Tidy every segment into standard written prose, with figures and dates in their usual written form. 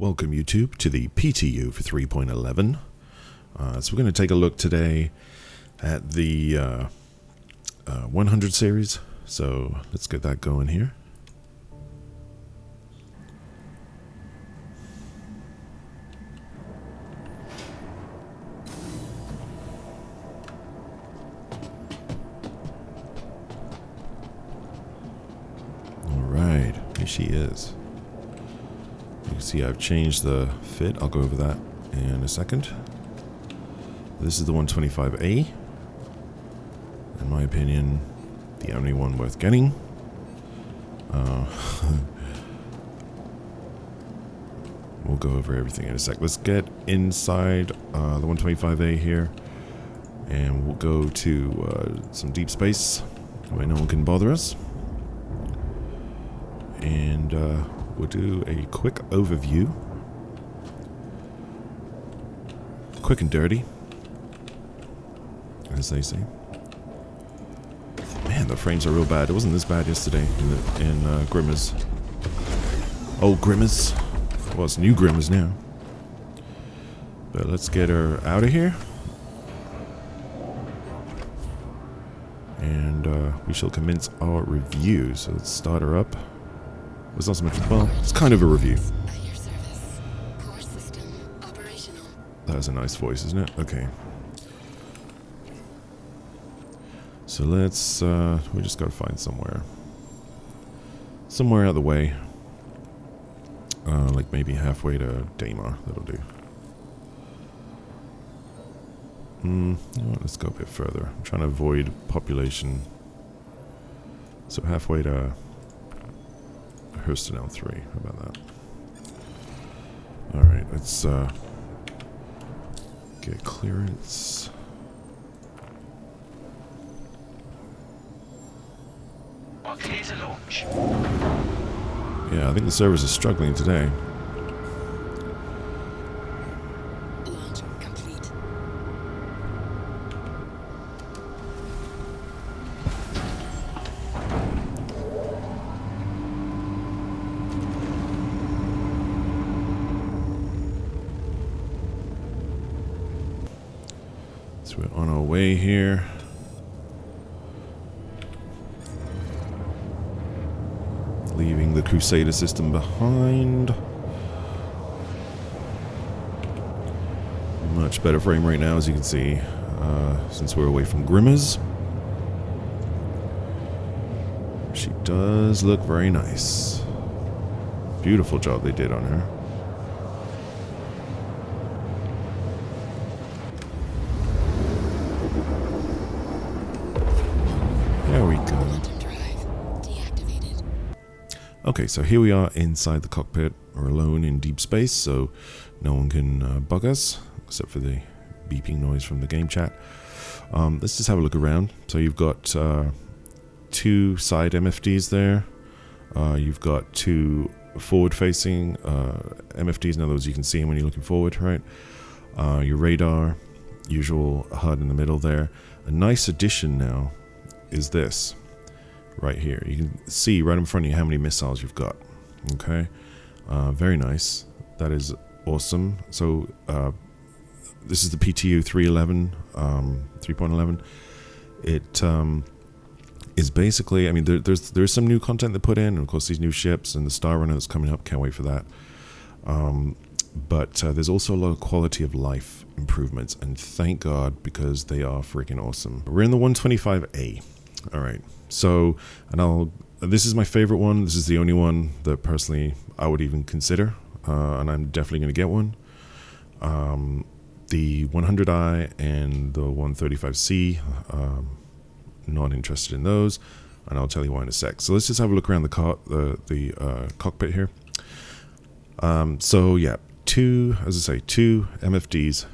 Welcome YouTube to the PTU for 3.11. So we're going to take a look today at the 100 series. So let's get that going here. Alright, here she is. You can see I've changed the fit. I'll go over that in a second. This is the 125A. In my opinion, the only one worth getting. We'll go over everything in a sec. Let's get inside the 125A here. And we'll go to some deep space where no one can bother us. And we'll do a quick overview. Quick and dirty, as they say. Man, the frames are real bad. It wasn't this bad yesterday in Grimmers. Old Grimmers. Well, it's new Grimmers now. But let's get her out of here. And we shall commence our review. So let's start her up. It's not so much, well, it's kind of a review. That was a nice voice, isn't it? Okay. So let's, we just gotta find somewhere. Somewhere out of the way. Like maybe halfway to Daymar, that'll do. You know what, let's go a bit further. I'm trying to avoid population. So halfway to Hurston L3. How about that? Alright, let's get clearance. Clear to launch. Yeah, I think the servers are struggling today. Launch complete. So we're on our way here. Leaving the Crusader system behind. Much better frame rate now, as you can see, since we're away from Grimmers. She does look very nice. Beautiful job they did on her. There we go. Okay, so here we are inside the cockpit. We're alone in deep space, so no one can bug us, except for the beeping noise from the game chat. Let's just have a look around. So you've got two side MFDs there. You've got two forward-facing MFDs. In other words, you can see them when you're looking forward, right? Your radar, usual HUD in the middle there. A nice addition now is this. Right here, you can see right in front of you how many missiles you've got. Okay, very nice. That is awesome. So this is the PTU 3.11, 3.11. It is basically, I mean, there's some new content they put in, and of course these new ships and the Star Runner that's coming up. Can't wait for that. But there's also a lot of quality of life improvements, and thank God, because they are freaking awesome. We're in the 125A. All right. So, and this is my favorite one. This is the only one that personally I would even consider, and I'm definitely going to get one. The 100i and the 135C, not interested in those, and I'll tell you why in a sec. So let's just have a look around the cockpit here. So yeah, two MFDs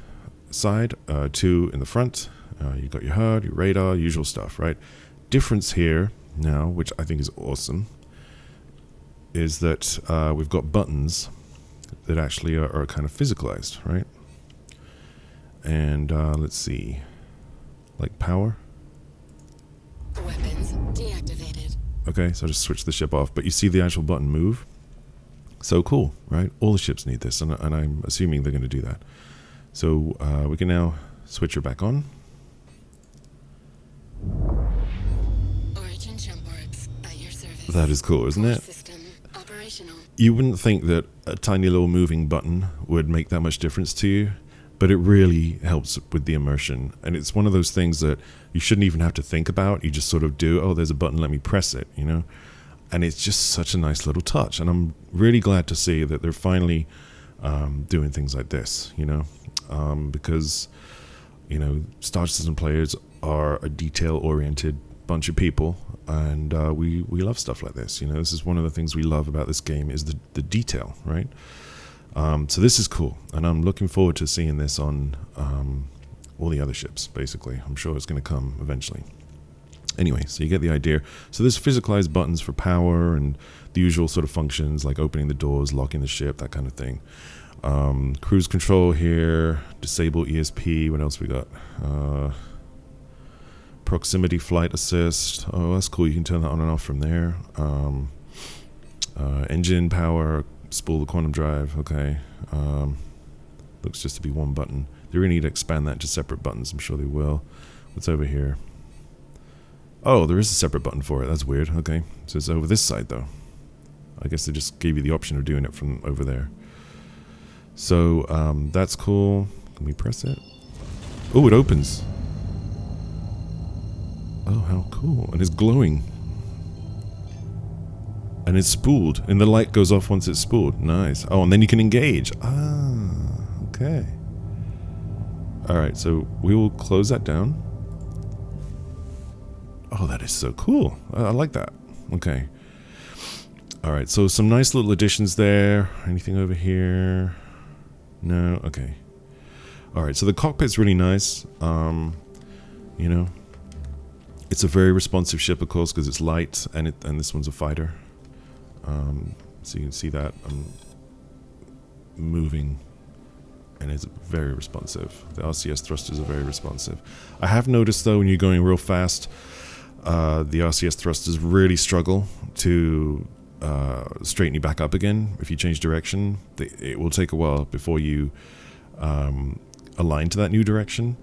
side, two in the front. You got your HUD, your radar, usual stuff, right? Difference here now, which I think is awesome, is that we've got buttons that actually are kind of physicalized, right? And let's see, like power. Weapons deactivated. Okay, so I just switch the ship off, but you see the actual button move. So cool, right? All the ships need this, and I'm assuming they're going to do that. So we can now switch her back on. Origin jump warps at your service. That is cool, isn't it? System operational. You wouldn't think that a tiny little moving button would make that much difference to you, but it really helps with the immersion. And it's one of those things that you shouldn't even have to think about. You just sort of do, oh, there's a button, let me press it, you know? And it's just such a nice little touch. And I'm really glad to see that they're finally doing things like this, you know? Because, you know, Star Citizen players are a detail-oriented bunch of people, and we love stuff like this. You know, this is one of the things we love about this game is the detail, right? So this is cool, and I'm looking forward to seeing this on all the other ships, basically. I'm sure it's going to come eventually. Anyway, so you get the idea. So there's physicalized buttons for power and the usual sort of functions like opening the doors, locking the ship, that kind of thing. Cruise control here, disable ESP, what else we got? Proximity flight assist, oh that's cool, you can turn that on and off from there. Engine power, spool the quantum drive, okay. Looks just to be one button. They really need to expand that to separate buttons, I'm sure they will. What's over here? Oh, there is a separate button for it, that's weird, okay. So it's over this side though. I guess they just gave you the option of doing it from over there. So, that's cool. Can we press it? Oh, it opens. Oh, how cool. And it's glowing. And it's spooled. And the light goes off once it's spooled. Nice. Oh, and then you can engage. Ah, okay. Alright, so we will close that down. Oh, that is so cool. I like that. Okay. Alright, so some nice little additions there. Anything over here? No? Okay. Alright, so the cockpit's really nice. You know, it's a very responsive ship, of course, because it's light, and this one's a fighter. So you can see that I'm moving, and it's very responsive. The RCS thrusters are very responsive. I have noticed, though, when you're going real fast, the RCS thrusters really struggle to straighten you back up again. If you change direction, it will take a while before you align to that new direction.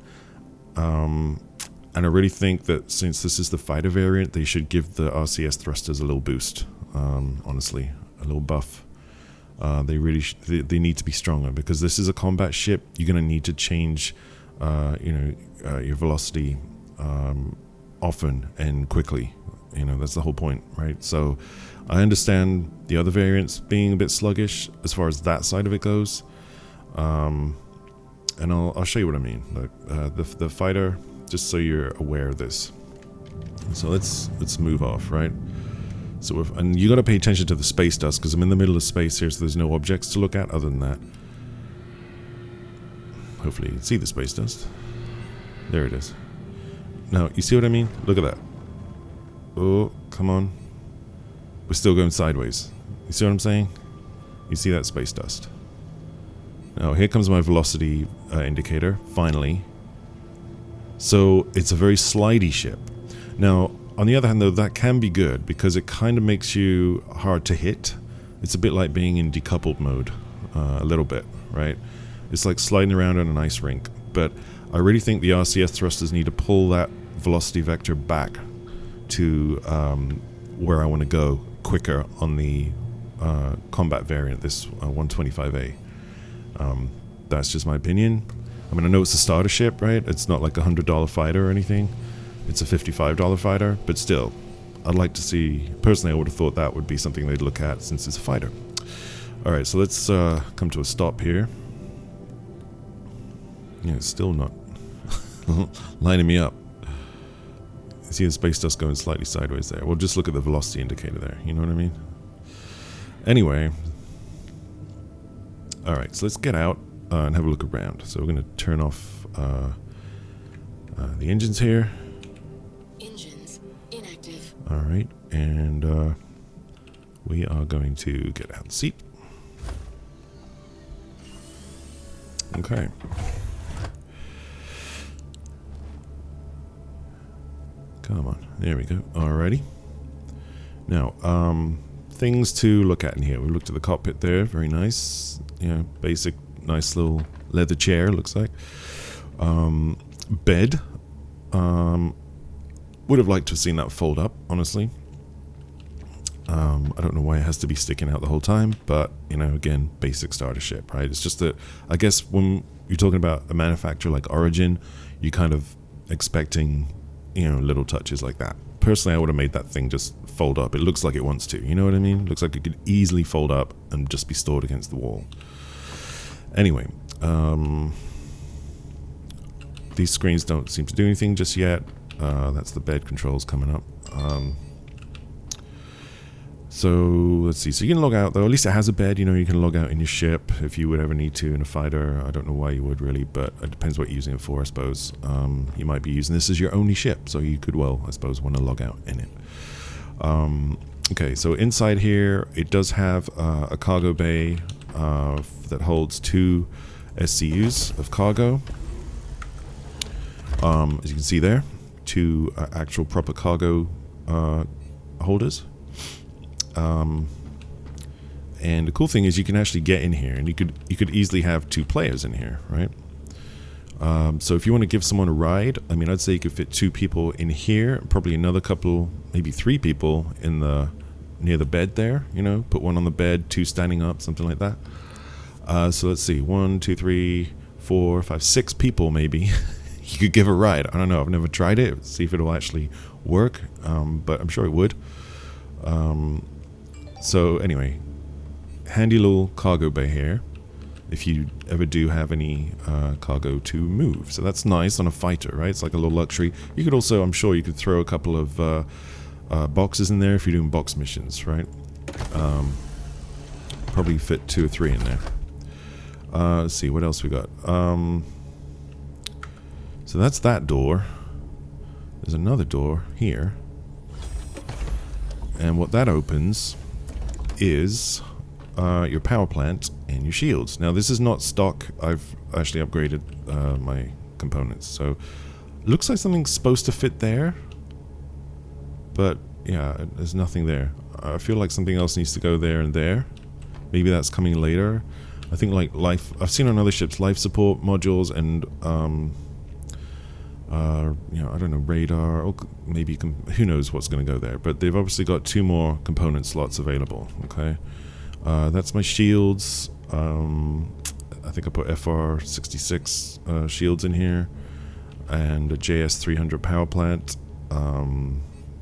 And I really think that since this is the fighter variant, they should give the RCS thrusters a little boost. Honestly, a little buff. They really they need to be stronger, because this is a combat ship. You're going to need to change, your velocity often and quickly. You know, that's the whole point, right? So I understand the other variants being a bit sluggish as far as that side of it goes. And I'll show you what I mean. Look, the fighter, just so you're aware of this. So let's move off, right? So and you got to pay attention to the space dust, because I'm in the middle of space here, so there's no objects to look at other than that. Hopefully you can see the space dust. There it is. Now, you see what I mean? Look at that. Oh, come on. We're still going sideways. You see what I'm saying? You see that space dust. Now, here comes my velocity indicator, finally. So, it's a very slidey ship. Now, on the other hand, though, that can be good, because it kind of makes you hard to hit. It's a bit like being in decoupled mode, a little bit, right? It's like sliding around on an ice rink. But I really think the RCS thrusters need to pull that velocity vector back to where I want to go quicker on the combat variant, this 125A. That's just my opinion. I mean, I know it's a starter ship, right? It's not like a $100 fighter or anything. It's a $55 fighter, but still, I'd like to see, personally I would have thought that would be something they'd look at since it's a fighter. Alright, so let's come to a stop here. Yeah, it's still not lining me up. You see the space dust going slightly sideways there. We'll just look at the velocity indicator there, you know what I mean? Anyway, alright, so let's get out and have a look around. So we're going to turn off the engines here. Engines inactive. Alright, and we are going to get out the seat. Okay. Come on, there we go. Alrighty. Now, things to look at in here. We looked at the cockpit there, very nice. You know, basic, nice little leather chair, looks like. Bed. Would have liked to have seen that fold up, honestly. I don't know why it has to be sticking out the whole time, but, you know, again, basic starter ship, right? It's just that, I guess when you're talking about a manufacturer like Origin, you're kind of expecting, you know, little touches like that. Personally, I would have made that thing just fold up. It looks like it wants to, you know what I mean? It looks like it could easily fold up and just be stored against the wall. Anyway, these screens don't seem to do anything just yet. That's the bed controls coming up. So let's see. So you can log out, though. At least it has a bed. You know, you can log out in your ship if you would ever need to in a fighter. I don't know why you would really, but it depends what you're using it for, I suppose. You might be using this as your only ship, so you could, well, I suppose, want to log out in it. Okay, so inside here, it does have a cargo bay that holds 2 SCUs of cargo. As you can see there, 2 actual proper cargo holders. And the cool thing is you can actually get in here, and you could easily have 2 players in here, right? So if you want to give someone a ride, I mean, I'd say you could fit 2 people in here, probably another couple, maybe 3 people in the near the bed there. You know, put 1 on the bed, 2 standing up, something like that. So let's see, 1, 2, 3, 4, 5, 6 people maybe. You could give a ride. I don't know. I've never tried it. See if it'll actually work, but I'm sure it would. So anyway, handy little cargo bay here if you ever do have any cargo to move. So that's nice on a fighter, right? It's like a little luxury. You could also, I'm sure you could throw a couple of boxes in there if you're doing box missions, right? Probably fit 2 or 3 in there. Let's see, what else we got? So that's that door. There's another door here. And what that opens is your power plant and your shields. Now this is not stock. I've actually upgraded my components. So it looks like something's supposed to fit there. But yeah, there's nothing there. I feel like something else needs to go there and there. Maybe that's coming later. I think like life, I've seen on other ships life support modules and you know, I don't know, radar, or maybe who knows what's going to go there, but they've obviously got 2 more component slots available. Okay, that's my shields. I think I put FR66 shields in here, and a JS300 power plant.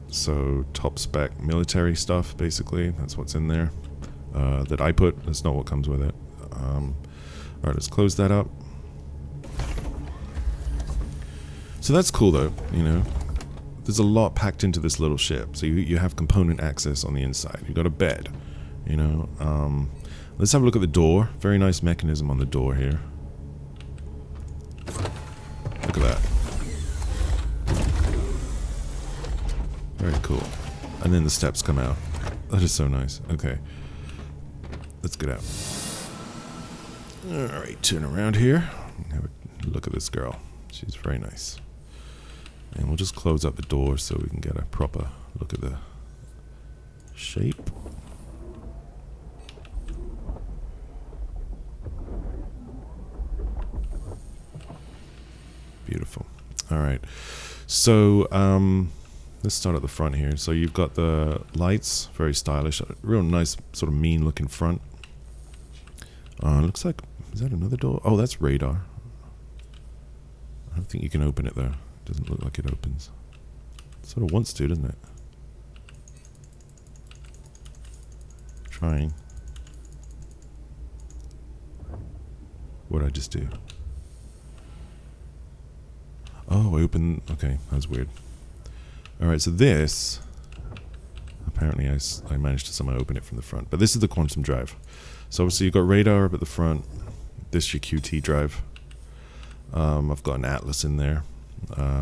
So top spec military stuff, basically. That's what's in there that I put. That's not what comes with it. Alright, let's close that up. So that's cool though, you know. There's a lot packed into this little ship. So you have component access on the inside. You've got a bed, you know. Let's have a look at the door. Very nice mechanism on the door here. Look at that. Very cool. And then the steps come out. That is so nice. Okay. Let's get out. Alright, turn around here. Have a look at this girl. She's very nice. And we'll just close up the door so we can get a proper look at the shape. Beautiful. Alright. So, let's start at the front here. So you've got the lights, very stylish. Real nice, sort of mean looking front. Looks like, is that another door? Oh, that's radar. I don't think you can open it though. Doesn't look like it opens. It sort of wants to, doesn't it? Trying. What'd I just do? Oh, I opened. Okay, that was weird. Alright, so this. Apparently I managed to somehow open it from the front. But this is the quantum drive. So obviously you've got radar up at the front. This your QT drive. I've got an Atlas in there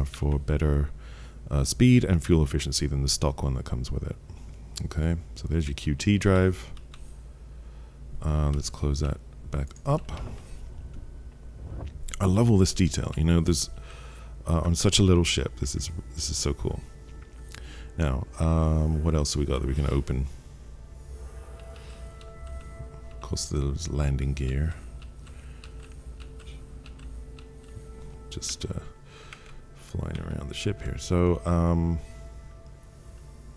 for better speed and fuel efficiency than the stock one that comes with it. Okay, so there's your QT drive. Let's close that back up. I love all this detail. You know, there's on such a little ship. This is so cool. Now, what else have we got that we can open? course, there's landing gear. Just flying around the ship here. So,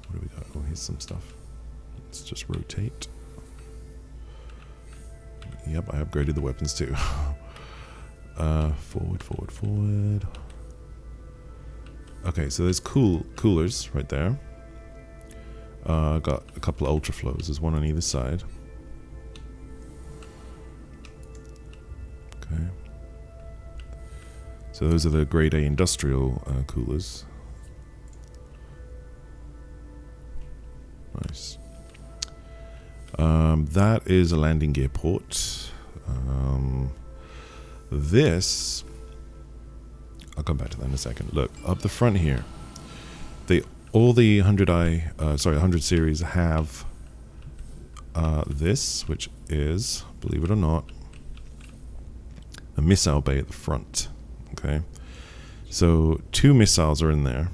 what do we got? Oh, here's some stuff. Let's just rotate. Yep, I upgraded the weapons too. Forward. Okay, so there's coolers right there. Got a couple of ultra flows. There's one on either side. Okay. So those are the grade A industrial coolers. Nice. That is a landing gear port. This, I'll come back to that in a second. Look, up the front here, all the 100 series have this, which is, believe it or not, a missile bay at the front. Okay, so 2 missiles are in there,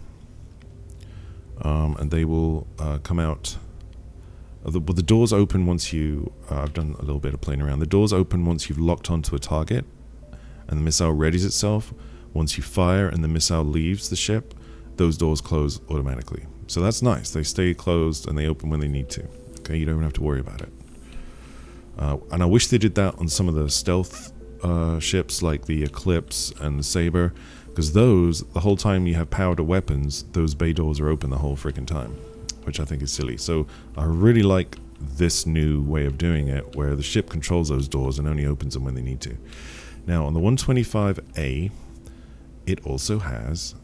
and they will come out. The doors open once you. I've done a little bit of playing around. The doors open once you've locked onto a target, and the missile readies itself. Once you fire and the missile leaves the ship, those doors close automatically. So that's nice. They stay closed and they open when they need to. Okay, you don't have to worry about it. And I wish they did that on some of the stealth ships like the Eclipse and the Saber, because those, the whole time you have power to weapons, those bay doors are open the whole freaking time, which I think is silly. So I really like this new way of doing it, where the ship controls those doors and only opens them when they need to. Now on the 125A, it also has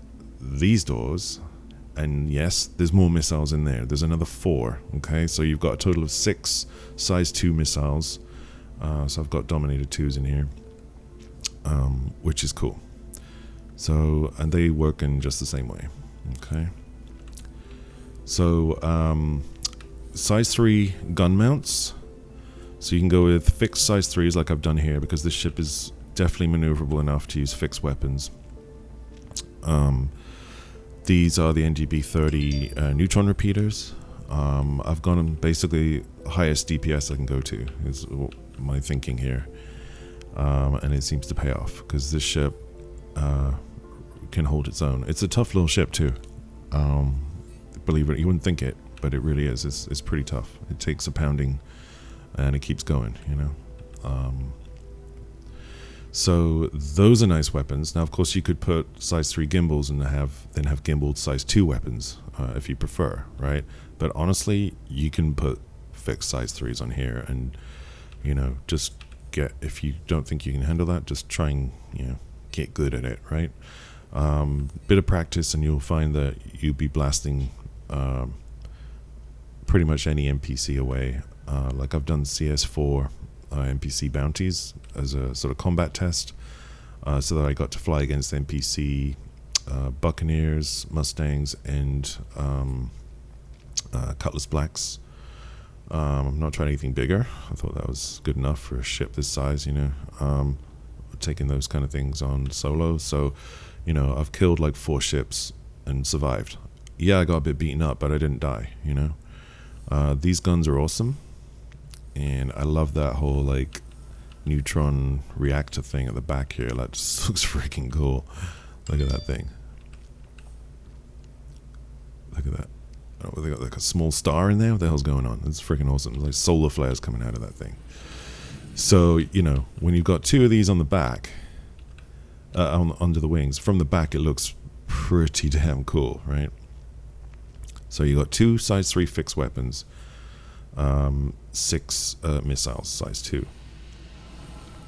these doors, and yes, there's more missiles in there. There's another 4. Okay, so you've got a total of 6 size 2 missiles. So I've got Dominator 2s in here, which is cool. So, and they work in just the same way. Okay. So size 3 gun mounts. So you can go with fixed size 3s like I've done here, because this ship is definitely maneuverable enough to use fixed weapons. These are the NGB 30 Neutron Repeaters. I've gone on basically highest DPS I can go to, is my thinking here. And it seems to pay off, because this ship can hold its own. It's a tough little ship too. Believe it, you wouldn't think it, but it really is. It's pretty tough. It takes a pounding and it keeps going, you know. So those are nice weapons. Now, of course, you could put size 3 gimbals and then have gimbaled size 2 weapons if you prefer, right? But honestly, you can put fixed size 3s on here, and you know, just if you don't think you can handle that, just try and get good at it, right? Bit of practice, and you'll find that you'll be blasting pretty much any NPC away. Like I've done CS4 NPC bounties as a sort of combat test, so that I got to fly against NPC Buccaneers, Mustangs, and Cutlass Blacks. I'm not trying anything bigger. I thought that was good enough for a ship this size, you know. Taking those kind of things on solo. So, you know, I've killed like 4 ships and survived. Yeah, I got a bit beaten up, but I didn't die, you know. These guns are awesome. And I love that whole like neutron reactor thing at the back here. That just looks freaking cool. Look at that thing. Look at that. Oh, they got like a small star in there. What the hell's going on? It's freaking awesome. There's like solar flares coming out of that thing. So, you know, when you've got 2 of these on the back, under the wings, from the back it looks pretty damn cool, right? So you got 2 size 3 fixed weapons, 6 missiles, size 2.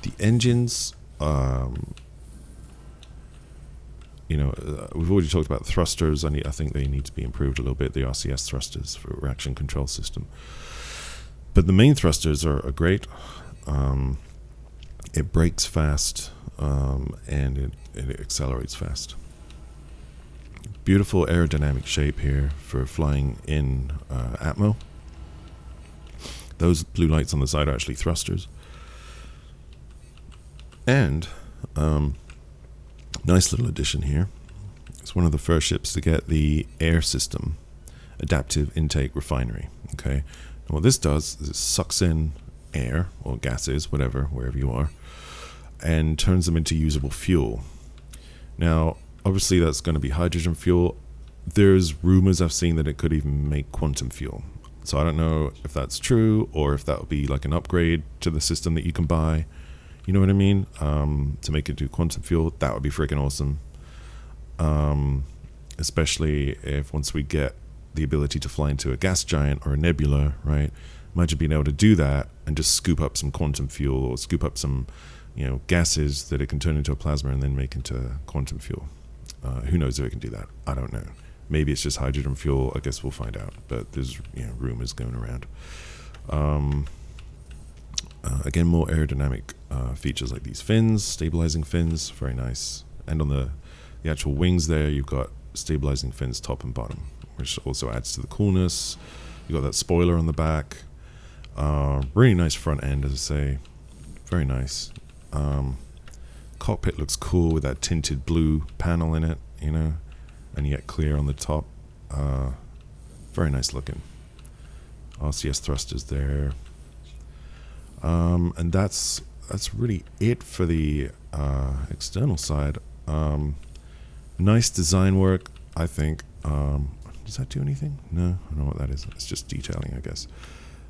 The engines, you know, we've already talked about thrusters. I think they need to be improved a little bit, the RCS thrusters for reaction control system. But the main thrusters are great. It brakes fast, and it accelerates fast. Beautiful aerodynamic shape here for flying in Atmo. Those blue lights on the side are actually thrusters. And nice little addition here. It's one of the first ships to get the air system adaptive intake refinery. Okay, and what this does is it sucks in air or gases, whatever, wherever you are, and turns them into usable fuel. Now, obviously that's going to be hydrogen fuel. There's rumors I've seen that it could even make quantum fuel. So I don't know if that's true or if that would be like an upgrade to the system that you can buy. You know what I mean? To make it do quantum fuel, that would be freaking awesome. Especially if once we get the ability to fly into a gas giant or a nebula, right? Imagine being able to do that and just scoop up some quantum fuel or scoop up some, gases that it can turn into a plasma and then make into quantum fuel. Who knows if it can do that? I don't know. Maybe it's just hydrogen fuel. I guess we'll find out. But there's rumors going around. Again, more aerodynamic features like these fins, stabilizing fins, very nice. And on the actual wings there, you've got stabilizing fins top and bottom, which also adds to the coolness. You got that spoiler on the back. Really nice front end, as I say. Very nice. Cockpit looks cool with that tinted blue panel in it, and yet clear on the top. Very nice looking. RCS thrusters there. And that's really it for the external side. Nice design work, I think. Does that do anything? No, I don't know what that is. It's just detailing, I guess.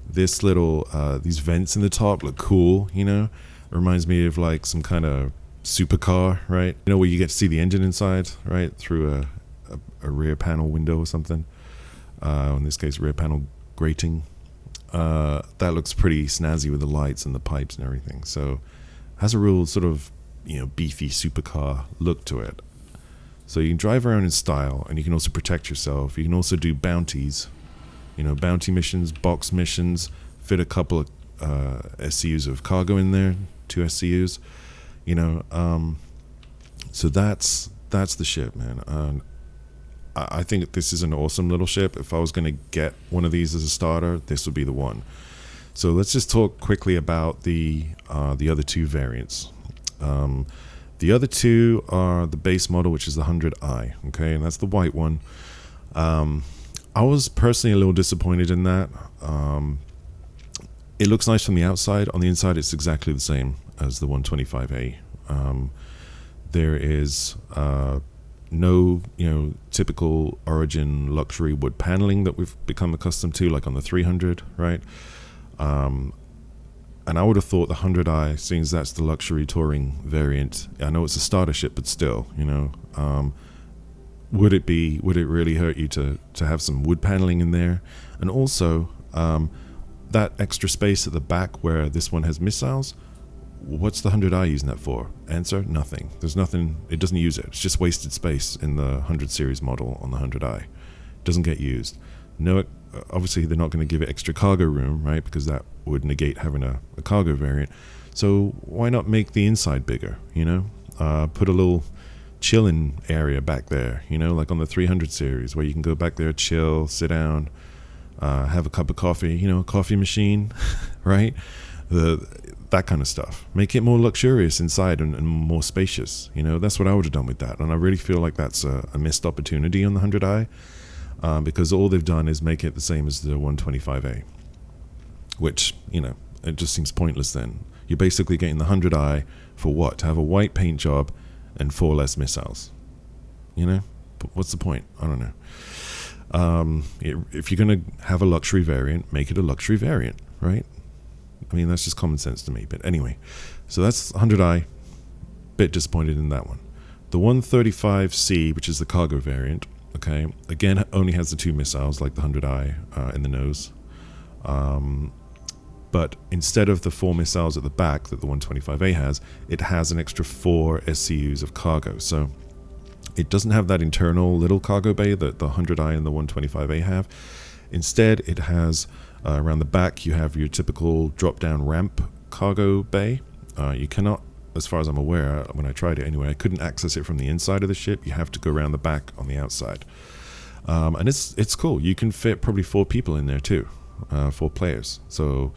This little, these vents in the top look cool, Reminds me of like some kind of supercar, right? Where you get to see the engine inside, right? Through a rear panel window or something. In this case, rear panel grating. That looks pretty snazzy with the lights and the pipes and everything. So has a real sort of, beefy supercar look to it. So you can drive around in style, and you can also protect yourself. You can also do bounties, bounty missions, box missions, fit a couple of SCUs of cargo in there, 2 SCUs, so that's the ship, man. I think this is an awesome little ship. If I was going to get one of these as a starter, this would be the one. So let's just talk quickly about the other two variants. The other two are the base model, which is the 100i, okay, and that's the white one. I was personally a little disappointed in that. It looks nice from the outside. On the inside, it's exactly the same as the 125A. There is no, typical Origin luxury wood paneling that we've become accustomed to, like on the 300, right? And I would have thought the 100i, seeing as that's the luxury touring variant, I know it's a starter ship, but still, would it really hurt you to have some wood paneling in there? And also, that extra space at the back where this one has missiles, what's the 100i using that for? Answer, nothing. There's nothing, it doesn't use it. It's just wasted space in the 100 series model on the 100i. It doesn't get used. No, obviously they're not going to give it extra cargo room, right? Because that would negate having a cargo variant. So why not make the inside bigger, Put a little chilling area back there, like on the 300 series, where you can go back there, chill, sit down, have a cup of coffee, a coffee machine, right? That kind of stuff. Make it more luxurious inside and more spacious. That's what I would have done with that. And I really feel like that's a missed opportunity on the 100i, because all they've done is make it the same as the 125A, which, it just seems pointless then. You're basically getting the 100i for what? To have a white paint job and 4 less missiles. What's the point? I don't know. If you're going to have a luxury variant, make it a luxury variant, right? I mean, that's just common sense to me. But anyway, so that's 100i. Bit disappointed in that one. The 135C, which is the cargo variant, okay, again, only has the 2 missiles like the 100i in the nose. But instead of the 4 missiles at the back that the 125A has, it has an extra 4 SCUs of cargo. So it doesn't have that internal little cargo bay that the 100i and the 125A have. Instead, it has, around the back, you have your typical drop-down ramp cargo bay. You cannot, as far as I'm aware, when I tried it anyway, I couldn't access it from the inside of the ship. You have to go around the back on the outside. And it's cool. You can fit probably 4 people in there too, 4 players. So,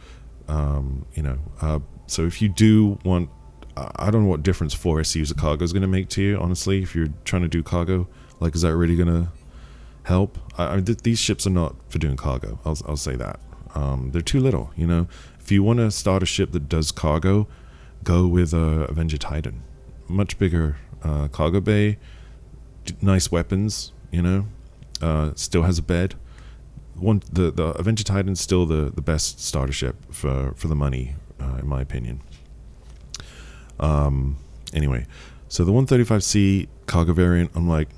so if you do want, I don't know what difference 4 SCUs of cargo is going to make to you, honestly, if you're trying to do cargo. Like, is that really going to help? These ships are not for doing cargo. I'll say that. They're too little, If If you want to start a ship that does cargo, go with Avenger Titan. Much bigger cargo bay, nice weapons, you know, still has a bed. The Avenger Titan's still the best starter ship for the money, in my opinion. Anyway, so the 135C cargo variant, I'm like,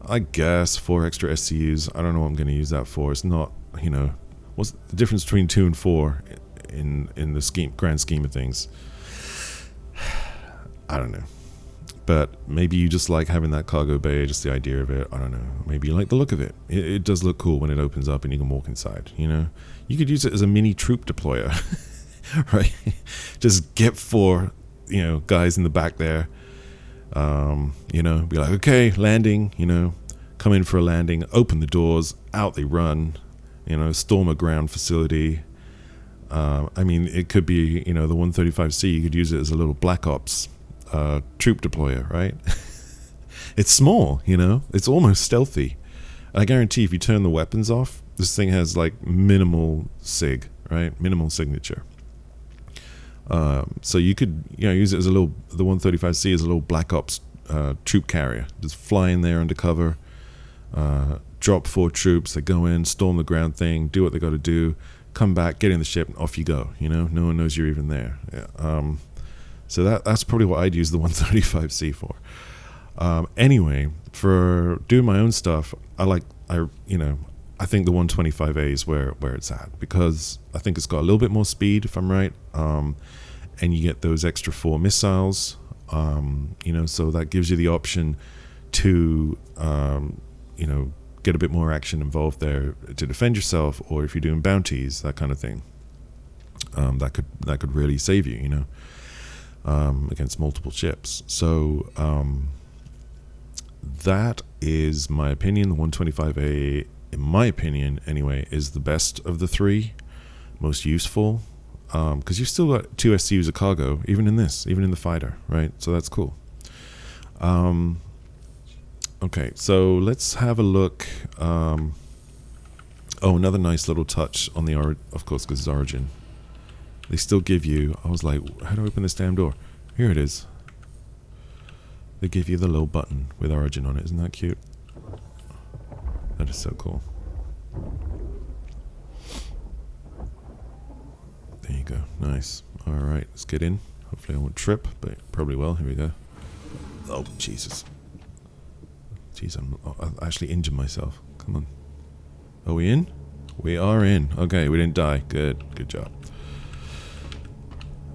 I guess 4 extra SCUs. I don't know what I'm going to use that for. It's not, you know, what's the difference between 2 and 4 in the grand scheme of things? I don't know. But maybe you just like having that cargo bay, just the idea of it. I don't know. Maybe you like the look of it. It does look cool when it opens up and you can walk inside, you know. You could use it as a mini troop deployer, right? Just get 4, you know, guys in the back there. You know, be like, okay, landing, you know, come in for a landing, open the doors, out they run, you know, storm a ground facility. I mean, it could be, you know, the 135C, you could use it as a little Black Ops troop deployer, right? It's small, you know, it's almost stealthy. I guarantee if you turn the weapons off, this thing has like minimal sig, right? Minimal signature. So you could, you know, use it as a little, the 135C as a little Black Ops troop carrier. Just fly in there undercover, drop 4 troops, they go in, storm the ground thing, do what they got to do, come back, get in the ship, and off you go. You know, no one knows you're even there. Yeah. So that's probably what I'd use the 135C for. Anyway, for doing my own stuff, I think the 125A is where it's at, because I think it's got a little bit more speed, if I'm right, and you get those extra 4 missiles, you know, so that gives you the option to, you know, get a bit more action involved there to defend yourself, or if you're doing bounties, that kind of thing. That could really save you, you know, against multiple ships. So that is my opinion. The 125A, in my opinion anyway, is the best of the 3, most useful, because you've still got 2 SCUs of cargo, even in the fighter, right? So that's cool. Okay, so let's have a look. Another nice little touch on the of course, because it's Origin. They still give you, I was like, how do I open this damn door? Here it is. They give you the little button with Origin on it. Isn't that cute? That is so cool. There you go. Nice. Alright, let's get in. Hopefully I won't trip, but probably will. Here we go. Oh, Jesus. Jeez, I actually injured myself. Come on. Are we in? We are in. Okay, we didn't die. Good. Good job.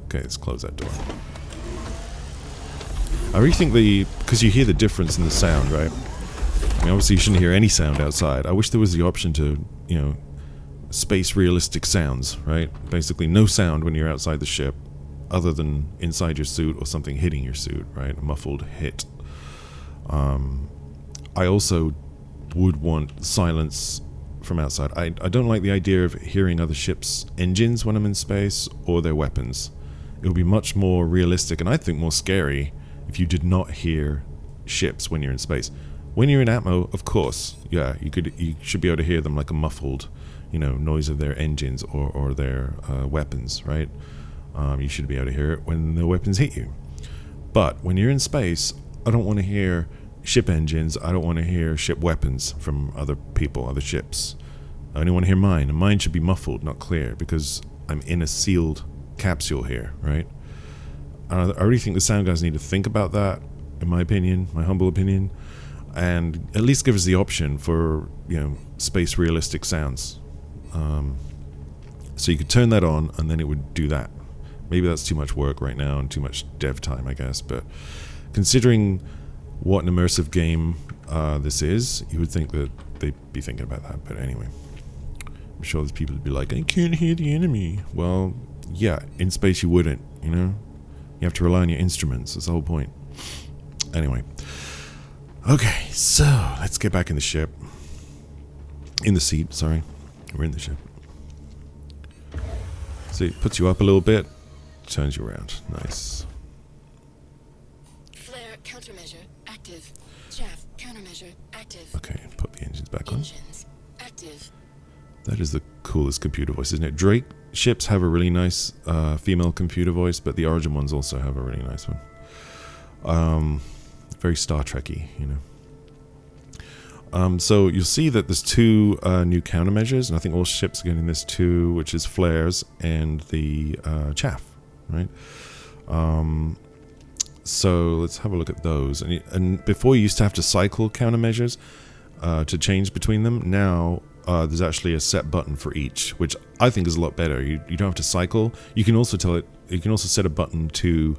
Okay, let's close that door. I really think because you hear the difference in the sound, right? I mean, obviously you shouldn't hear any sound outside. I wish there was the option to, you know, space realistic sounds, right? Basically no sound when you're outside the ship, other than inside your suit or something hitting your suit, right? A muffled hit. I also would want silence from outside. I don't like the idea of hearing other ships' engines when I'm in space, or their weapons. It would be much more realistic, and I think more scary, if you did not hear ships when you're in space. When you're in Atmo, of course, yeah, you should be able to hear them like a muffled, you know, noise of their engines or their weapons, right? You should be able to hear it when the weapons hit you. But when you're in space, I don't want to hear ship engines. I don't want to hear ship weapons from other people, other ships. I only want to hear mine, and mine should be muffled, not clear, because I'm in a sealed capsule here, right? I really think the sound guys need to think about that, in my opinion, my humble opinion, and at least give us the option for, you know, space realistic sounds. So you could turn that on, and then it would do that. Maybe that's too much work right now and too much dev time, I guess, but considering what an immersive game this is, you would think that they'd be thinking about that. But anyway, I'm sure there's people who'd be like, I can't hear the enemy. Well, yeah, in space you wouldn't, you know? You have to rely on your instruments. That's the whole point. Anyway. Okay, so let's get back in the ship. In the seat, sorry. We're in the ship. So it puts you up a little bit, turns you around. Nice. Flare countermeasure active. Chaff countermeasure active. Okay, put the engines back on. Engines active. That is the coolest computer voice, isn't it? Drake ships have a really nice female computer voice, but the Origin ones also have a really nice one. Very Star Trek-y, you know. So you'll see that there's two new countermeasures, and I think all ships are getting this too, which is flares and the chaff, right? So let's have a look at those. And before you used to have to cycle countermeasures to change between them. Now there's actually a set button for each, which I think is a lot better. You don't have to cycle. You can also tell it. You can also set a button to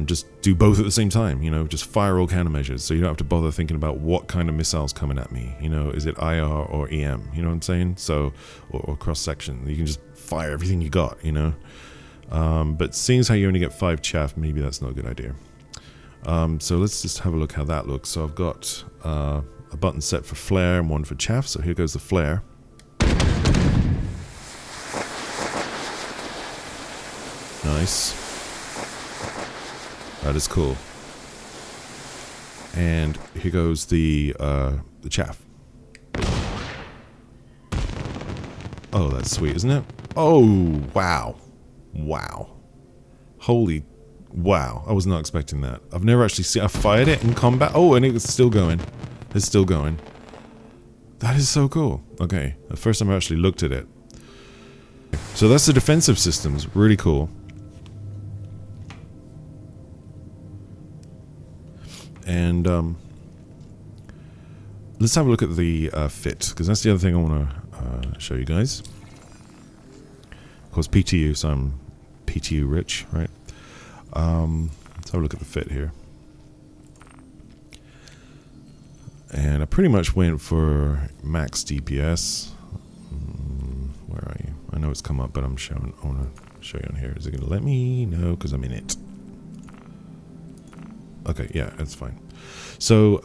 just do both at the same time. You know, just fire all countermeasures, so you don't have to bother thinking about what kind of missiles coming at me. You know, is it IR or EM? You know what I'm saying? So or cross section. You can just fire everything you got. You know. But seeing as how you only get 5 chaff, maybe that's not a good idea. So let's just have a look how that looks. So I've got a button set for flare and one for chaff. So here goes the flare. Nice. That is cool. And here goes the chaff. Oh, that's sweet, isn't it? Oh, wow. Wow. Holy wow. I was not expecting that. I've never actually seen... I fired it in combat. Oh, and it's still going. It's still going. That is so cool. Okay. The first time I actually looked at it. So that's the defensive systems. Really cool. And let's have a look at the fit, because that's the other thing I want to show you guys. Of course, PTU, so I'm PTU rich, right? Let's have a look at the fit here. And I pretty much went for max DPS. Where are you? I know it's come up, but I want to show you on here. Is it going to let me? No, because I'm in it. Okay, yeah, that's fine. So,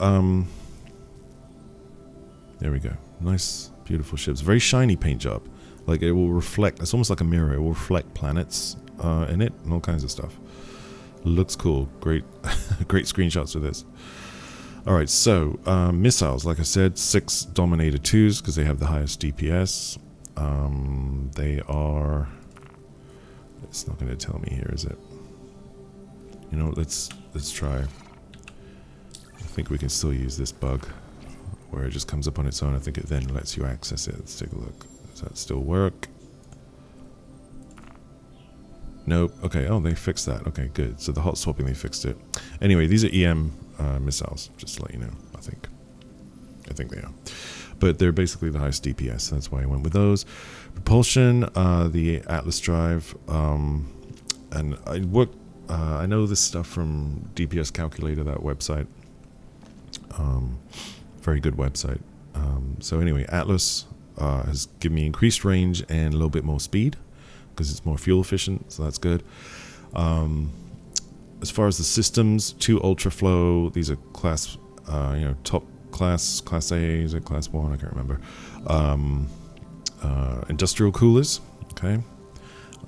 there we go. Nice, beautiful ships. Very shiny paint job. Like, it will reflect, it's almost like a mirror. It will reflect planets in it and all kinds of stuff. Looks cool. Great, great screenshots with this. Alright, so, missiles. Like I said, 6 Dominator 2s because they have the highest DPS. They are... It's not going to tell me here, is it? You know, let's try. I think we can still use this bug where it just comes up on its own. I think it then lets you access it. Let's take a look. Does that still work? Nope. Okay. Oh, they fixed that. Okay, good. So the hot swapping, they fixed it. Anyway, these are EM missiles, just to let you know. I think they are. But they're basically the highest DPS. So that's why I went with those. Propulsion, the Atlas drive, and I know this stuff from DPS Calculator, that website. Very good website. So anyway, Atlas has given me increased range and a little bit more speed because it's more fuel efficient, so that's good. As far as the systems, 2 Ultra Flow. These are class, top class A, is it class 1? I can't remember. Industrial coolers, okay.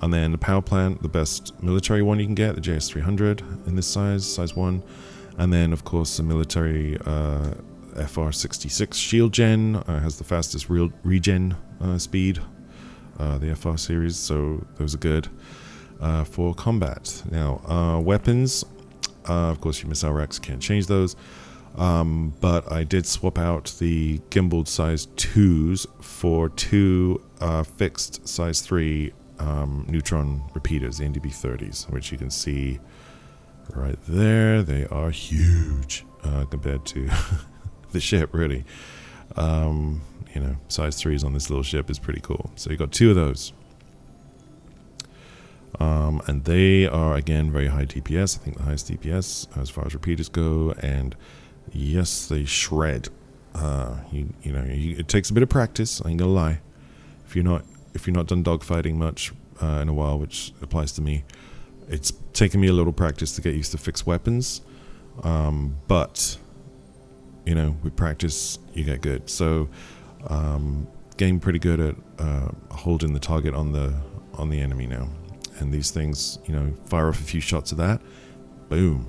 And then the power plant, the best military one you can get, the JS300 in this size 1. And then, of course, the military FR66 shield gen has the fastest regen speed, the FR series, so those are good for combat. Now, weapons, of course, your missile racks, can't change those. But I did swap out the gimbaled size 2s for 2 fixed size 3 Neutron Repeaters, the NDB-30s, which you can see right there. They are huge compared to the ship, really. Size 3s on this little ship is pretty cool. So you got 2 of those. And they are, again, very high DPS. I think the highest DPS as far as repeaters go. And yes, they shred. It takes a bit of practice, I ain't gonna lie. If you're not done dogfighting much in a while, which applies to me, it's taken me a little practice to get used to fixed weapons. But with practice you get good. So getting pretty good at holding the target on the enemy now. And these things, fire off a few shots of that, boom,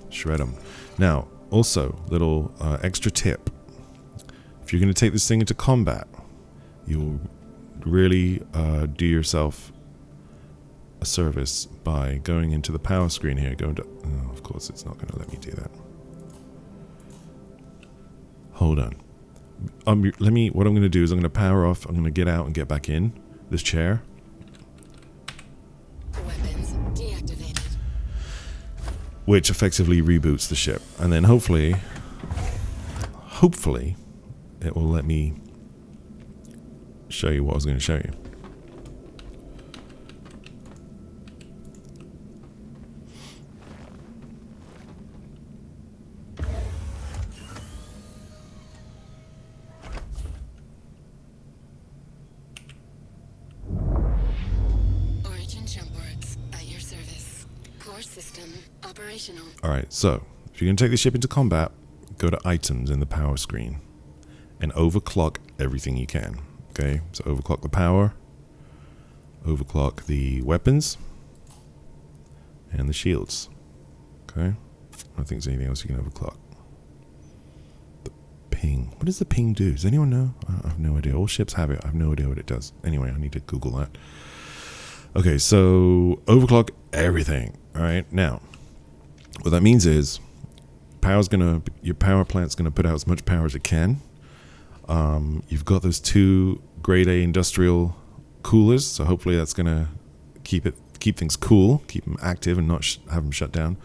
shred them. Now, also, little extra tip: if you're going to take this thing into combat, you'll really do yourself a service by going into the power screen here. Oh, of course, it's not going to let me do that. Hold on. What I'm going to do is I'm going to power off. I'm going to get out and get back in this chair. Weapons deactivated. Which effectively reboots the ship. And then hopefully, it will let me show you what I was going to show you. Alright, so if you're going to take the ship into combat, go to items in the power screen and overclock everything you can. Okay, so overclock the power, overclock the weapons, and the shields. Okay, I don't think there's anything else you can overclock. The ping. What does the ping do? Does anyone know? I have no idea. All ships have it. I have no idea what it does. Anyway, I need to Google that. Okay, so overclock everything. Alright, now what that means is your power plant's gonna put out as much power as it can. You've got those 2 grade A industrial coolers, so hopefully that's gonna keep things cool, keep them active, and not have them shut down.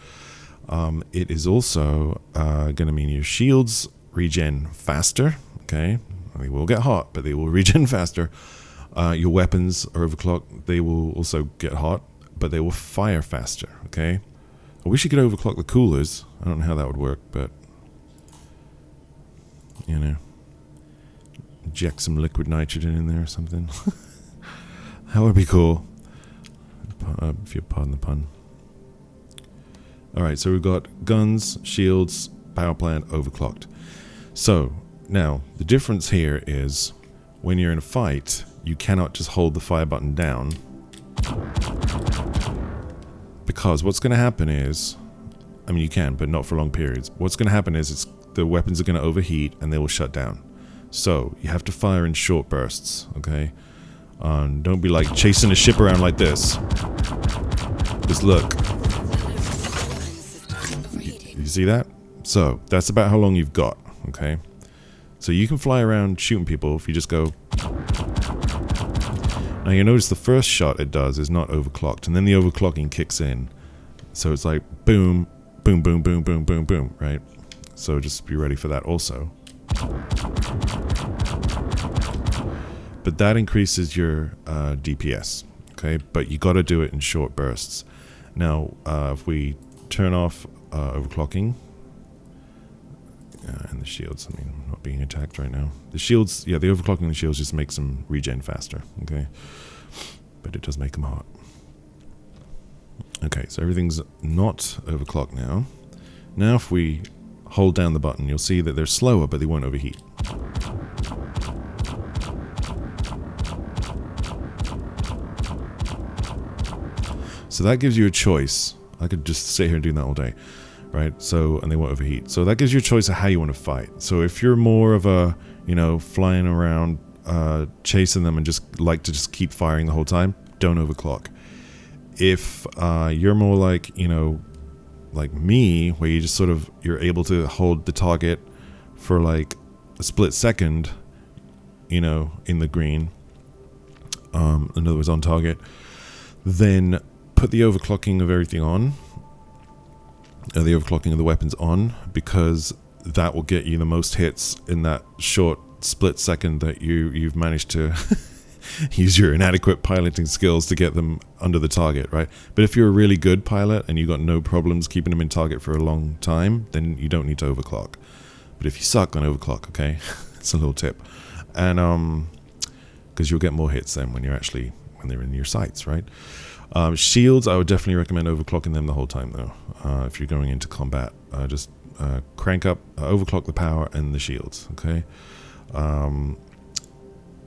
It is also gonna mean your shields regen faster. Okay, they will get hot, but they will regen faster. Your weapons are overclocked; they will also get hot, but they will fire faster. Okay. I wish you could overclock the coolers. I don't know how that would work, but you know, inject some liquid nitrogen in there or something. That would be cool, if you pardon the pun. Alright, so we've got guns, shields, power plant, overclocked. So now the difference here is when you're in a fight, you cannot just hold the fire button down. Because what's going to happen is, I mean you can, but not for long periods. What's going to happen is the weapons are going to overheat and they will shut down. So you have to fire in short bursts, okay? Don't be like chasing a ship around like this. Just look. You see that? So that's about how long you've got, okay? So you can fly around shooting people if you just go. Now you notice the first shot it does is not overclocked, and then the overclocking kicks in. So it's like boom, boom, boom, boom, boom, boom, boom, right? So just be ready for that also. But that increases your DPS, okay? But you got to do it in short bursts. Now, if we turn off overclocking, and the shields, I mean, I'm not being attacked right now. The shields, yeah, the overclocking of the shields just makes them regen faster, okay? But it does make them hot. Okay, so everything's not overclocked now. Now if we hold down the button, you'll see that they're slower, but they won't overheat. So that gives you a choice. I could just sit here and do that all day. Right, so, and they won't overheat. So that gives you a choice of how you want to fight. So if you're more of a, you know, flying around, chasing them and just like to just keep firing the whole time, don't overclock. If you're more like, you know, like me, where you just sort of, you're able to hold the target for like a split second, you know, in the green, in other words, on target, then put the overclocking of everything on. The overclocking of the weapons on, because that will get you the most hits in that short split second that you've managed to use your inadequate piloting skills to get them under the target, right? But if you're a really good pilot and you've got no problems keeping them in target for a long time, then you don't need to overclock. But if you suck, then overclock, okay? It's a little tip. And because you'll get more hits then when they're in your sights, right? Shields, I would definitely recommend overclocking them the whole time though. If you're going into combat, just crank up, overclock the power and the shields, okay?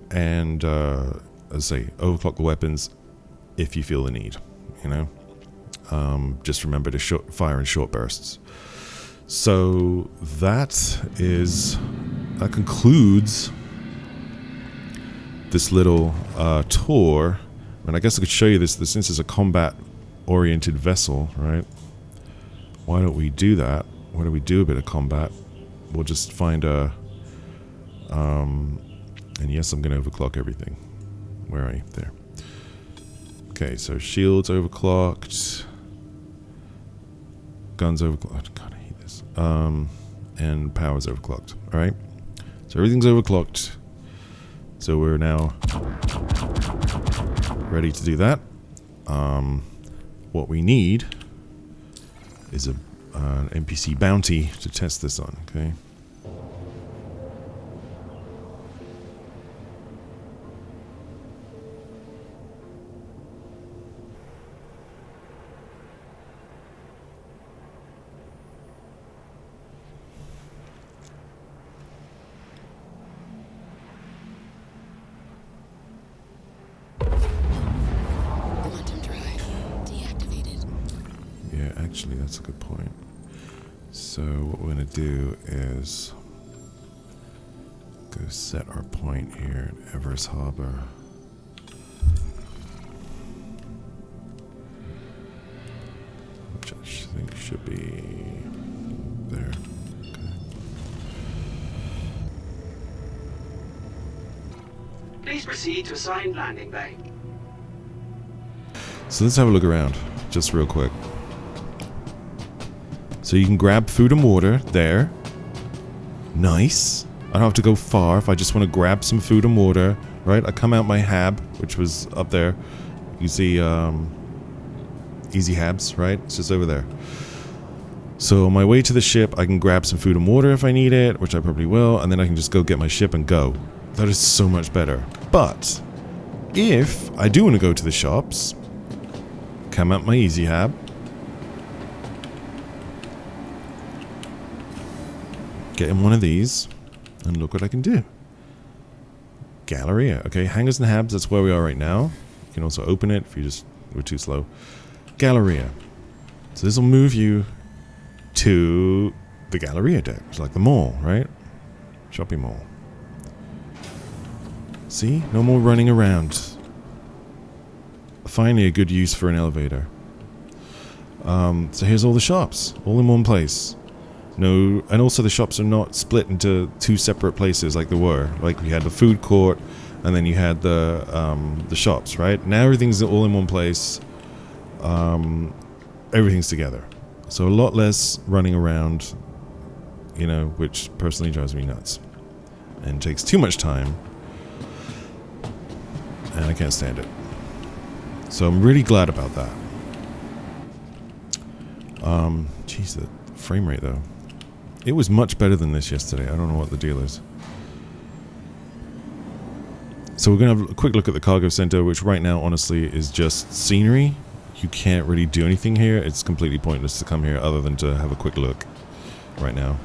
And as I say, overclock the weapons if you feel the need, you know? Just remember to fire in short bursts. So that concludes this little tour. And I guess I could show you this since it's a combat-oriented vessel, right? Why don't we do that? Why don't we do a bit of combat? We'll just find a... and yes, I'm going to overclock everything. Where are you? There. Okay, so shields overclocked. Guns overclocked. God, I hate this. And power's overclocked. Alright. So everything's overclocked. So we're now ready to do that. What we need is an NPC bounty to test this on, okay? Actually, that's a good point. So what we're going to do is go set our point here at Everest Harbor. Which I think should be there. Okay. Please proceed to assigned landing bay. So let's have a look around, just real quick. So you can grab food and water there. Nice. I don't have to go far if I just want to grab some food and water, right? I come out my hab, which was up there. You see easy habs, right? It's just over there. So on my way to the ship, I can grab some food and water if I need it, which I probably will, and then I can just go get my ship and go. That is so much better. But if I do want to go to the shops, come out my easy hab. Get in one of these, and look what I can do. Galleria. Okay, hangars and habs, that's where we are right now. You can also open it if you just were too slow. Galleria. So this will move you to the Galleria deck. It's like the mall, right? Shopping mall. See? No more running around. Finally a good use for an elevator. So here's all the shops, all in one place. No, and also the shops are not split into two separate places like they were. Like we had the food court, and then you had the shops, right? Now everything's all in one place. Everything's together. So a lot less running around, you know, which personally drives me nuts. And takes too much time. And I can't stand it. So I'm really glad about that. Jeez, the frame rate though. It was much better than this yesterday. I don't know what the deal is. So we're going to have a quick look at the cargo center, which right now, honestly, is just scenery. You can't really do anything here. It's completely pointless to come here other than to have a quick look right now.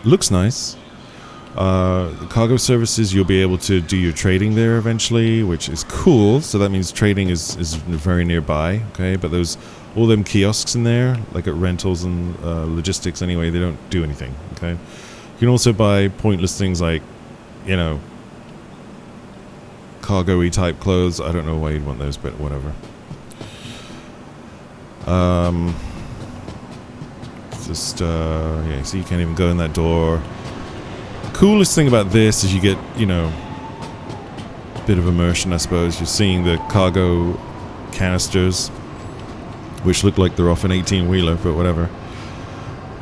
Looks nice. The cargo services, you'll be able to do your trading there eventually, which is cool. So that means trading is very nearby, okay? But those... all them kiosks in there, like at rentals and logistics anyway, they don't do anything, okay? You can also buy pointless things like, you know, cargo-y type clothes. I don't know why you'd want those, but whatever. Just, yeah, so you can't even go in that door. Coolest thing about this is you get, you know, a bit of immersion, I suppose. You're seeing the cargo canisters, which look like they're off an 18-wheeler, but whatever.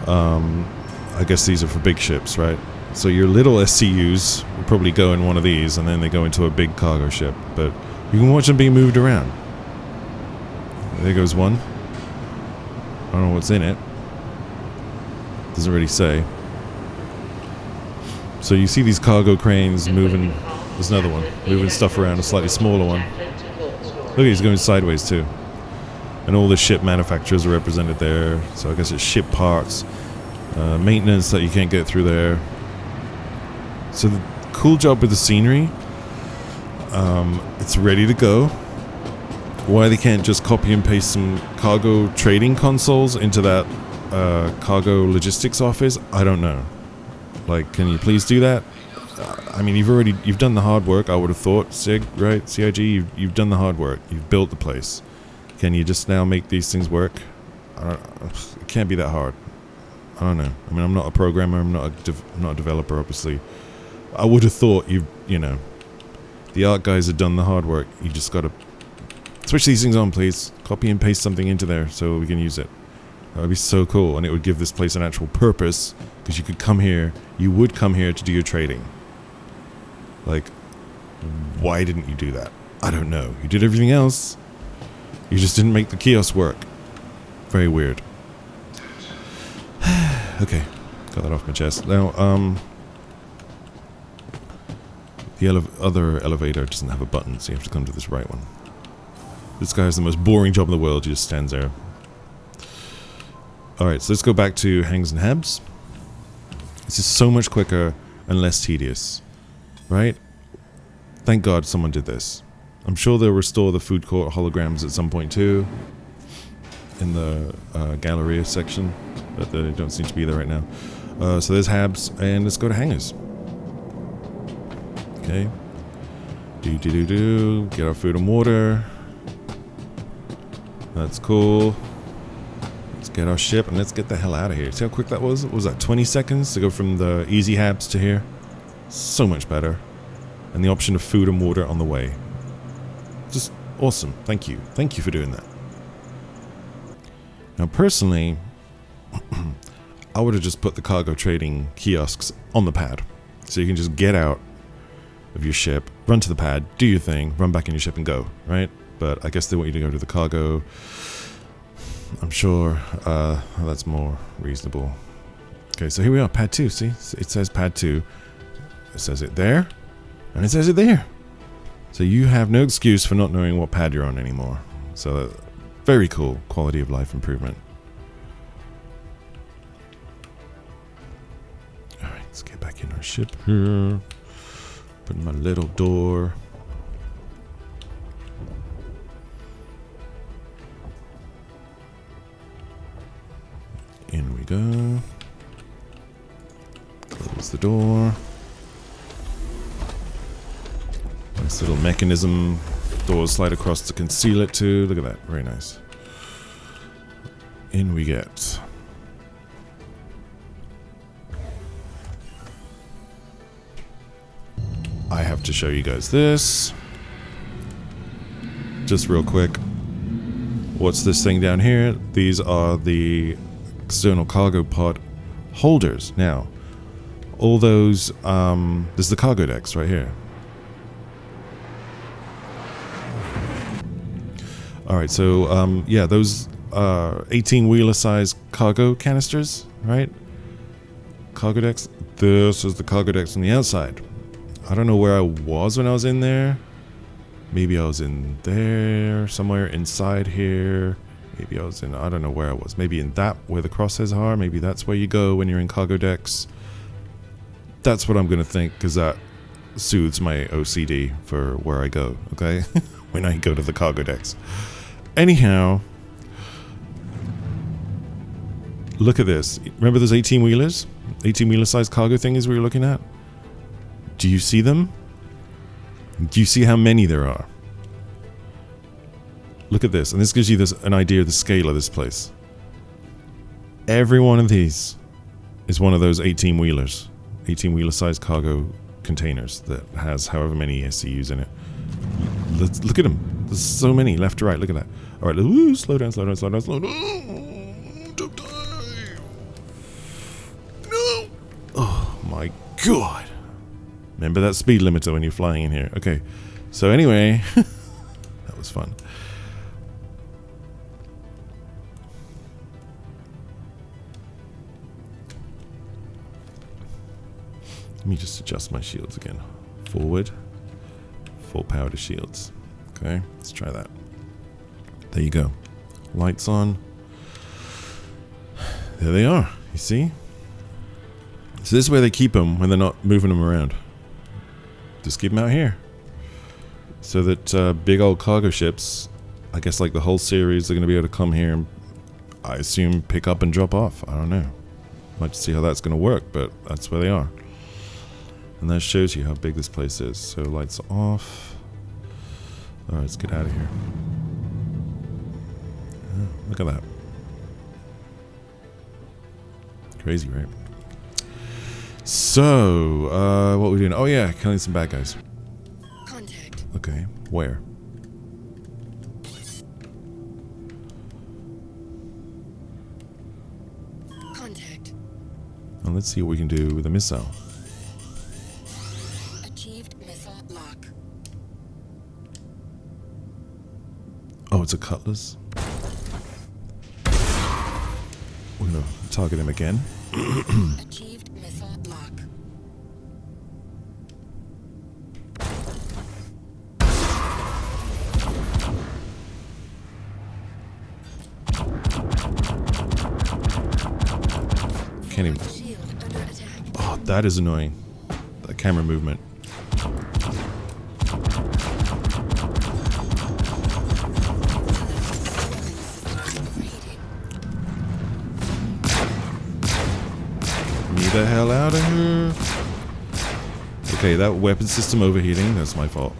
I guess these are for big ships, right? So your little SCUs will probably go in one of these, and then they go into a big cargo ship. But you can watch them being moved around. There goes one. I don't know what's in it. Doesn't really say. So you see these cargo cranes moving. There's another one moving stuff around, a slightly smaller one. Look, he's going sideways too. And all the ship manufacturers are represented there. So I guess it's ship parts, maintenance that you can't get through there. So the cool job with the scenery. It's ready to go. Why they can't just copy and paste some cargo trading consoles into that cargo logistics office, I don't know. Like, can you please do that? I mean, you've done the hard work. I would have thought, Sig, right? CIG, you've done the hard work. You've built the place. Can you just now make these things work? It can't be that hard. I don't know. I mean, I'm not a programmer. I'm not a developer, obviously. I would have thought you know, the art guys have done the hard work. You just got to switch these things on, please. Copy and paste something into there so we can use it. That would be so cool, and it would give this place an actual purpose, because you could come here, you would come here to do your trading. Like, why didn't you do that? I don't know. You did everything else. You just didn't make the kiosk work. Very weird. Okay, got that off my chest. Now, the other elevator doesn't have a button, so you have to come to this right one. This guy has the most boring job in the world. He just stands there. Alright, so let's go back to Hangs and Habs. This is so much quicker and less tedious. Right? Thank God someone did this. I'm sure they'll restore the food court holograms at some point too. In the Galleria section. But they don't seem to be there right now. So there's Habs, and let's go to Hangars. Okay. Get our food and water. That's cool. Let's get our ship and let's get the hell out of here. See how quick that was? What was that, 20 seconds to go from the easy Habs to here? So much better. And the option of food and water on the way. Just awesome. Thank you. Thank you for doing that. Now, personally, I would have just put the cargo trading kiosks on the pad. So you can just get out of your ship, run to the pad, do your thing, run back in your ship and go, right? But I guess they want you to go to the cargo. I'm sure that's more reasonable. Okay, so here we are, pad 2, see? It says pad 2. It says it there, and it says it there. So you have no excuse for not knowing what pad you're on anymore. So, very cool quality of life improvement. Alright, let's get back in our ship here. Open my little door. In we go. Close the door. Nice little mechanism. Doors slide across to conceal it too. Look at that. Very nice. In we get. I have to show you guys this. Just real quick. What's this thing down here? These are the external cargo pod holders. Now, all those, there's the cargo decks right here. Alright, so, yeah, those 18-wheeler size cargo canisters, right? Cargo decks. This is the cargo decks on the outside. I don't know where I was when I was in there. Maybe I was in there, somewhere inside here. Maybe I was in, I don't know where I was. Maybe in that, where the crosshairs are. Maybe that's where you go when you're in cargo decks. That's what I'm going to think, because that soothes my OCD for where I go, okay? When I go to the cargo decks. Anyhow, look at this. Remember those 18-wheelers? 18-wheeler size cargo thingies we were looking at? Do you see them? Do you see how many there are? Look at this, and this gives you an idea of the scale of this place. Every one of these is one of those 18-wheelers. 18-wheeler size cargo containers that has however many SCUs in it. Let's look at them. There's so many left to right. Look at that. All right, slow down, slow down, slow down, slow down. Don't die. No. Oh my God. Remember that speed limiter when you're flying in here. Okay. So anyway, that was fun. Let me just adjust my shields again. Forward. Full power to shields. Okay, let's try that. There you go. Lights on. There they are. You see? So this is where they keep them when they're not moving them around. Just keep them out here. So that big old cargo ships, I guess like the whole series, are going to be able to come here and, I assume, pick up and drop off. I don't know. I'd like to see how that's going to work, but that's where they are. And that shows you how big this place is. So lights off. Alright, let's get out of here. Oh, look at that. Crazy, right? So, what are we doing? Oh yeah, killing some bad guys. Contact. Okay, where? Contact. Well, let's see what we can do with a missile. Achieved missile lock. Oh, it's a cutlass. We're gonna target him again. Achieved missile lock. Can't even. Shield under attack. Oh, that is annoying. That camera movement. Me the hell out of here. Okay, that weapon system overheating, that's my fault.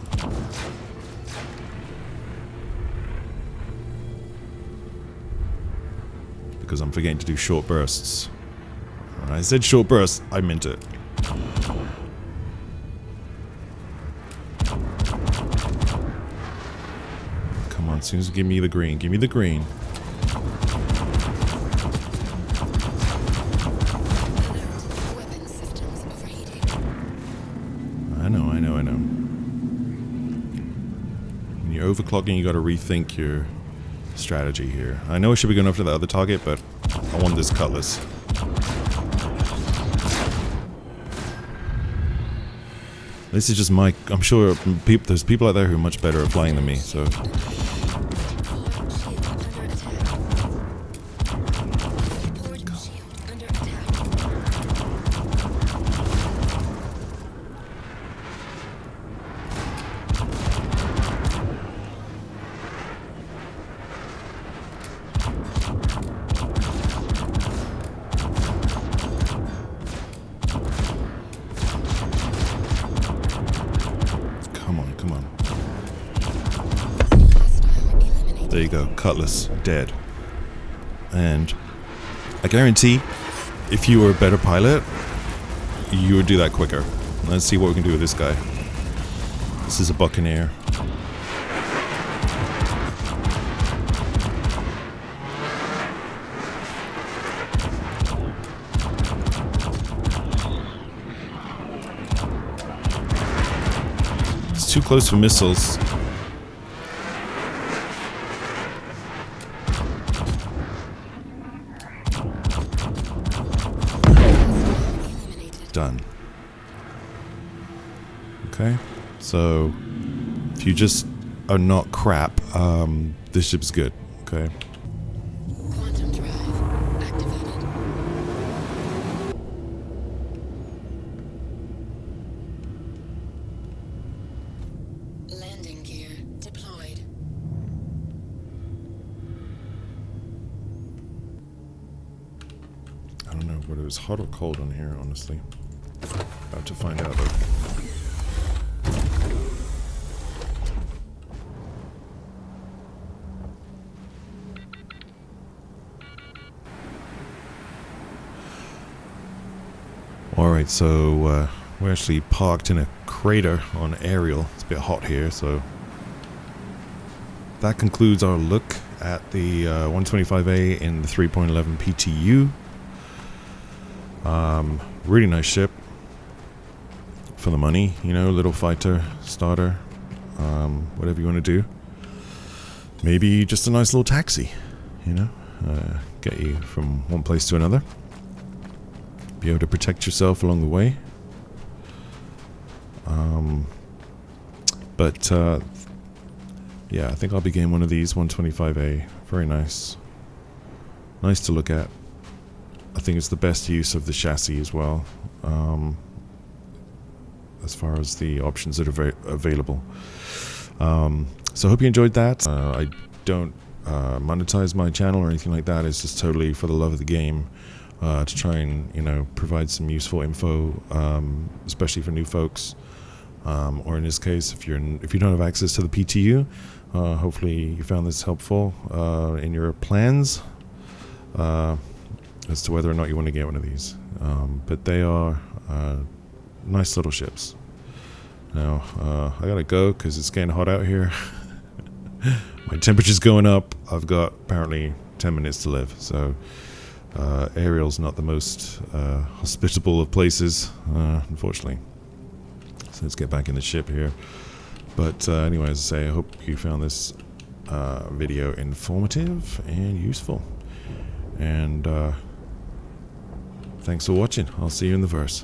Because I'm forgetting to do short bursts. When I said short bursts, I meant it. Come on, as soon as you give me the green, give me the green. Weapon systems overheating. I know. When you're overclocking, you gotta rethink your strategy here. I know I should be going after the other target, but I want this cutlass. This is just my... I'm sure there's people out there who are much better at flying than me, so... Shield under attack. Report shield under attack. Come on. Hostile eliminated. There you go. Cutlass. Dead. And I guarantee if you were a better pilot, you would do that quicker. Let's see what we can do with this guy. This is a Buccaneer. It's too close for missiles. Done. Okay, so if you just are not crap, this ship's good. Okay. Quantum drive activated. Landing gear deployed. I don't know whether it was hot or cold on here, honestly. About to find out though. Alright, so we're actually parked in a crater on aerial. It's a bit hot here, so that concludes our look at the 125A in the 3.11 PTU. Really nice ship for the money, you know, little fighter starter, whatever you want to do. Maybe just a nice little taxi, you know, get you from one place to another. Be able to protect yourself along the way. Yeah, I think I'll be getting one of these 125A. Very nice. Nice to look at. I think it's the best use of the chassis as well, as far as the options that are available. So I hope you enjoyed that. I don't monetize my channel or anything like that. It's just totally for the love of the game. to try and, you know, provide some useful info, especially for new folks, or in this case, if you don't have access to the PTU, hopefully you found this helpful in your plans as to whether or not you want to get one of these. But they are nice little ships. Now, I gotta go because it's getting hot out here. My temperature's going up. I've got apparently 10 minutes to live, so Ariel's not the most hospitable of places, unfortunately. So let's get back in the ship here. But anyway, as I say, I hope you found this video informative and useful. And thanks for watching. I'll see you in the verse.